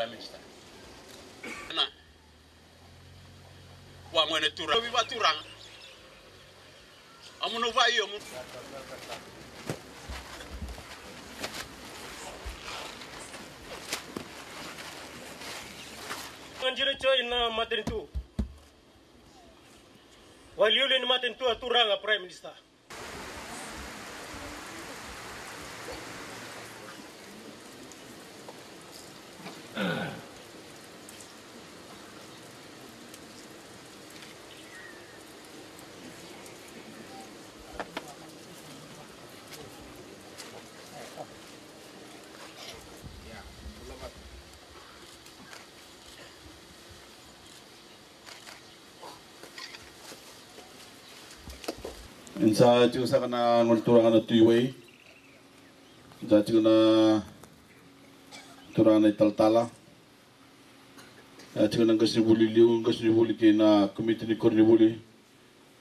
Prime Minister. Na wa mwene tura viva turang amuno vai yo Anjir coy na maten tu. Waliulin maten tu turang Prime Minister. Insa juga sa kana ngulturangan na tuiway. Insa juga na turangan na italtala. Juga na kasnibuli liu, kasnibuli kay na komite ni Kornibuli.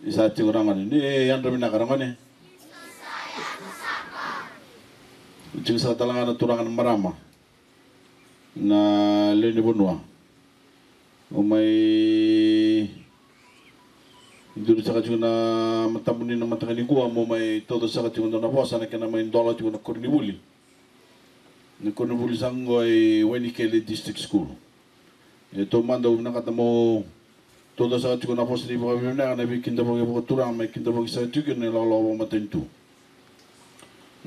Isa juga rangan ni yan rami nakarangan eh. Juga sa talangan na turangan na marama na Leni Bonua. Umay dulu sa kacung na matamunin na matakani kuha mo may todo sa kacung na bosa na kena may dola kacung na Kornibuli. Na Kornibuli sango ay Wenikele District School. Ito manda na katamo todo sa kacung na bosa ni baka bimna na bikin da baka baka turang may kinda baka sa kacung na lalawa matentu.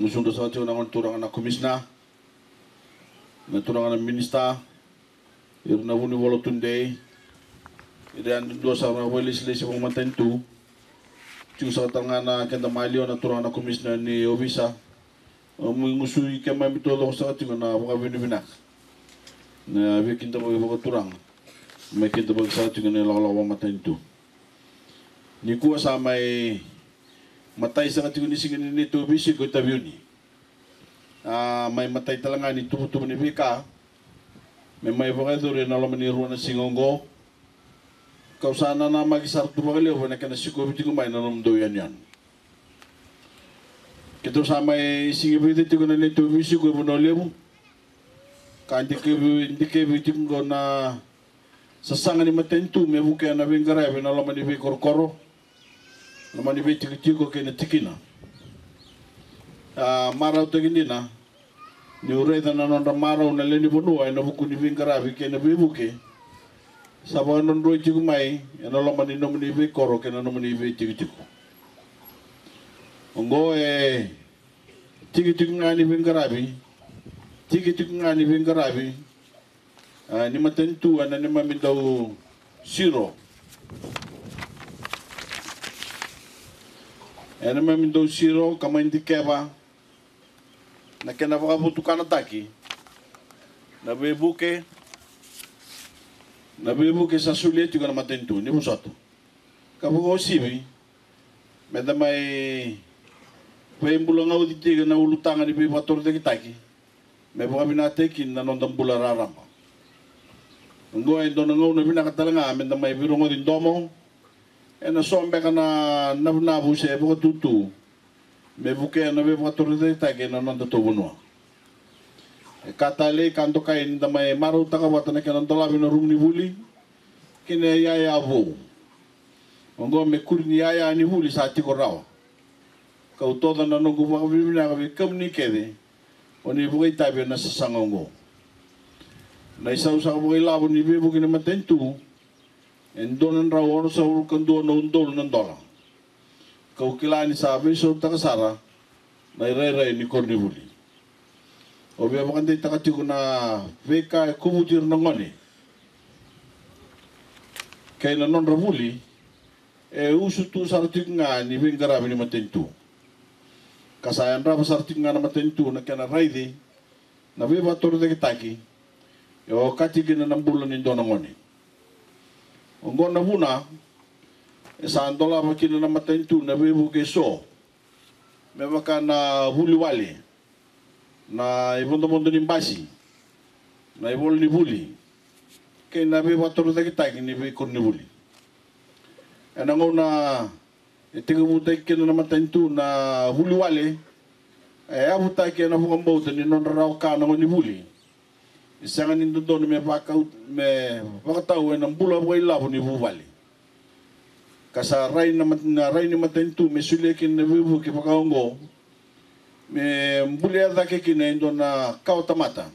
Musundo sa kacung na turang na komisna na turang na minista ir na wuni wala tunday. Dan dua sama legislasi pemerintahan itu, juga tengah na kena malio na turang na komisioner ni Obisa, mengusui kemai betul loh sangat juga na bukan bina, na bikin kita bagi bukan turang, bikin kita bagi sangat juga ni lawan pemerintahan itu. Ni kuasa mai matai sangat juga ni sini ni tu bisi kita biuni, mai matai telangan ni tu ni bika, memang bukan tu rena lawan ni ruang singongo. Kau sana na magisar tu bagaliw na kana siko biti kumay na nomdo yan. Kito sama singi biti ko na nito bisi ko bonolemo. Kandi ke biti ko na sasanga ni matentu me buke na bingara na laman ni korkoro. Laman ni biti ko kena tikina. Maraw tagindi na ni ureda na nonda maraw na Leni Bonua na buku ni bingara kena bibuke. Sabawan nondro ciku mai, ena lama ni nomini be koro kena nomini be ciku. Ongo ciku ngani bingarabi, ciku ngani bingarabi. Ni matentu ana ni mamindau siro. Ena mamindau siro kama indikeba. Na kena wakabutu kanataki. Na bebuke. Na bibu ke sa sulit juga na matentu ni busato. Kabu ko sibi. Meda may bulang au ditiga na ulutangan ni bibu ator de kitaki. May buka binatekin na nondang bulararam. Ngo ay doon ngau na binakatalanga meda may birungo din domo. Na sombe ka na nabu siya buka tutu. May buke na bibu ator de kitaki na nondang tubunwa. Katale kanto kain da may maru takawata na kanan dolabi na rum ni buli kine yaya vo ongo me kur ni yaya ni buli sa ti korawa kau toda na nongo ba bibina ka kam ni kede oni bugai tabe na sasangongo na isa usa bugai labo ni bibu kine matentu endonan rawo sa kando no ndol nan dola kau kilani sabe so takasara na ire ni Kornibuli. Obia makan dia tak cukup na VK kubutir nongoni. Kaya na non rabuli, usu tu sartik nga ni bingara ni matentu. Kasayan raba sartik nga na matentu na kaya na raidi, na biba toro de kitaki, yo katigin na nambulan ni donongoni. Onggon na buna, saan dola makina na matentu na bibu keso, mebaka na huliwali. Na ibondo ni basi na ibol ni buli kay nabi wator da kita ni bi Kornibuli anango na itigo mutay kino na matentu na huliwale abuta kay na bukambo ni non raw ka na ni buli Isangan nindo doon me pakatao ng bula ko ilabo ni Buvali. Kasa ray ni matentu me sulekin na vivu ki pakaongo me mbuli ada ke kinendo na kautamata.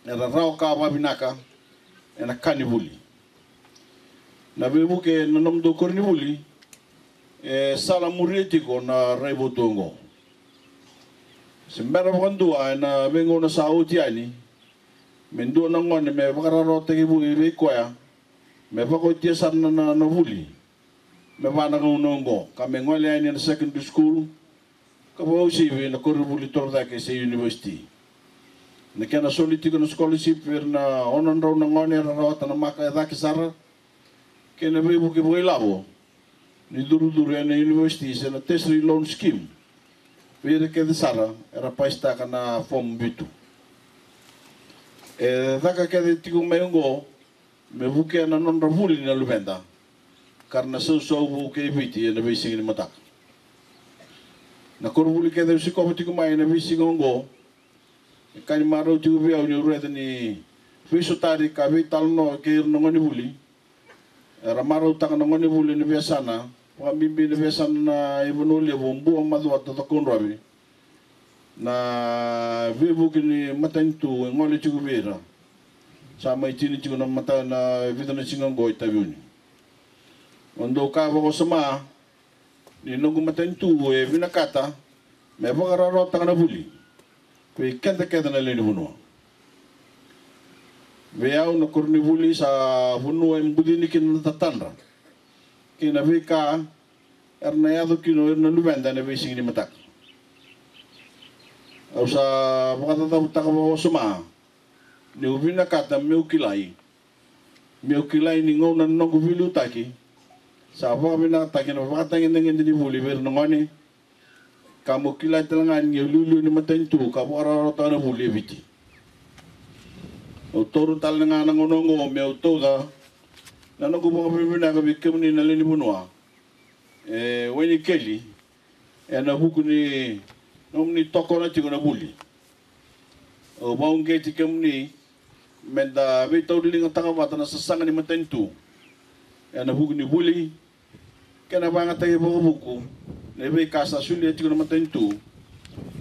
Era rao ka babinaka ena kanibuli. Na vivu ke nanomdo kornibuli sala murietiko na ray botongo. Sembara bandua na vengo na Saudi ani mendo na ngone me bakararo te bu ibe koya me bako tia sarna na vuli me bana ngongo ka me ngole ani na secondary school ka bo si we na korubuli torda ke se university na kana solitiko na scholarship ver na onon ro na ngone ro ta na maka da ke sara ke na be bu ke bo ilabo ni duru na university se na treasury loan scheme ver ke de sara era paista kana form bitu daka ke tiku mengo me buke na non ravuli na lubenda karena so buke biti na bising ni matak na korvuli ke de siko tiku mai na bising ngo kan maro tiku bia ni urete ni fiso tari ka vital no ke no ngoni buli ramaro tak no ngoni buli ni biasana wa bimbi ni biasana na ibunuli bombu amadu at takon rabi na vivu kini matantu ngole chiku vera sama itini chiku na mata na vidana singang go itabuni ondo ka bako sama ni nungu matantu vinakata me bakararo takana buli pe kenta na leni bunwa veau na kurni buli sa bunwa mbudini kin tatandra kina vika erna yado kino erna lubenda na vising ni matak au sa pakatata utaka suma ni ubina kata meu kilai ni ngona nongo vilu taki sa pakabina taki na pakatangin ngin di buli ver ngoni kamu kilai telangan ni lulu ni matentu kamu ararota na buli biti o toru talanga ngonongo meu toda na nongo pakabina ka bikemni na leni bunwa weni keli na hukuni nomni toko na tigo na buli o baungge tikamni menda bitaw diling tanga mata na sasanga ni matentu na hugni buli kana banga tayo buku nebe kasa suli tigo na matentu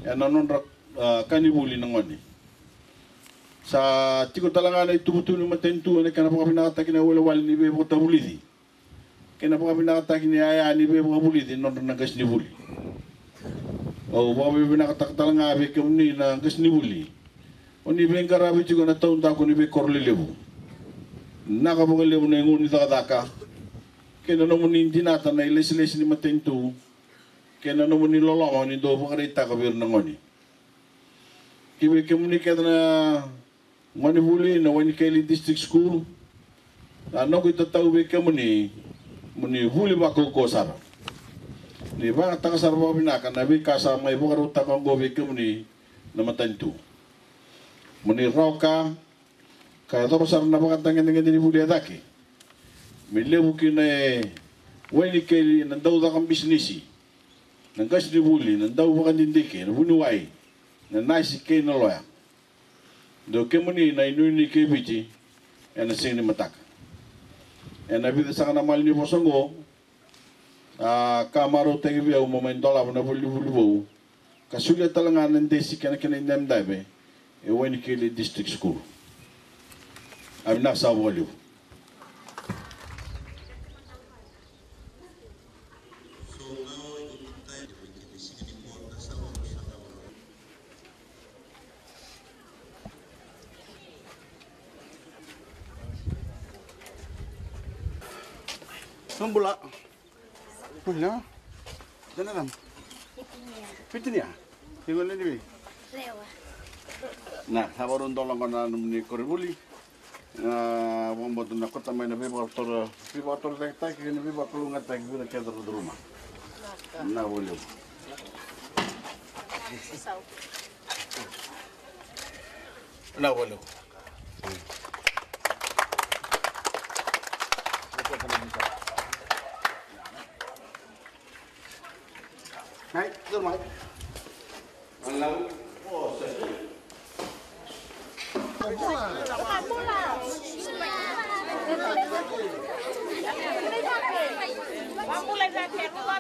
na non kanibuli ngoni sa tigo talanga na itubutu ni matentu na kana pa pinakata kina wala ni be bota bulidi kana pa pinakata kina aya ni be bota bulidi non nagas ni buli o babi binakataktal nga abe kemni na gas ni buli oni bengara bi tigo na taon da ko ni be korle lebu naka bo lebu na nguni daka kena no muni dinata na iles ni matentu kena no muni lolo ni do bo karita ka bir na ngoni kibe kemni kedna ngoni buli na wani keli district school ano ko itatau be kemni muni buli ba ko sara ni ba tanga sarwa binaka na bi kasa may bukaro takang gobi kemni na matantu muni roka kaya to pasar na pakatangin ngin ni buli adaki milebu kina weni keli nandaw da kang bisnisi nangkas ni buli nandaw ba kandindiki na bunuwai na naisi kay na loya do kemni na inuni kebiti na sing ni mataka na bida sa kanamal ni posongo kamaro tegi biau momentola na buli bo kasulia talangan ndesi kana indem dabe weni keli district school amna sa wolu Sambula. Punya. Jangan. Fitnya. Tinggal ni. Lewa. Nah, sabarun tolong kana ni koribuli. Membuat nak kota main nabi baktor tak ni nabi bakul ngat tak guna kedar di rumah. Nah, boleh. Nah, boleh. Hai, tu mai. Allah, oh, saya. Vamos levar até o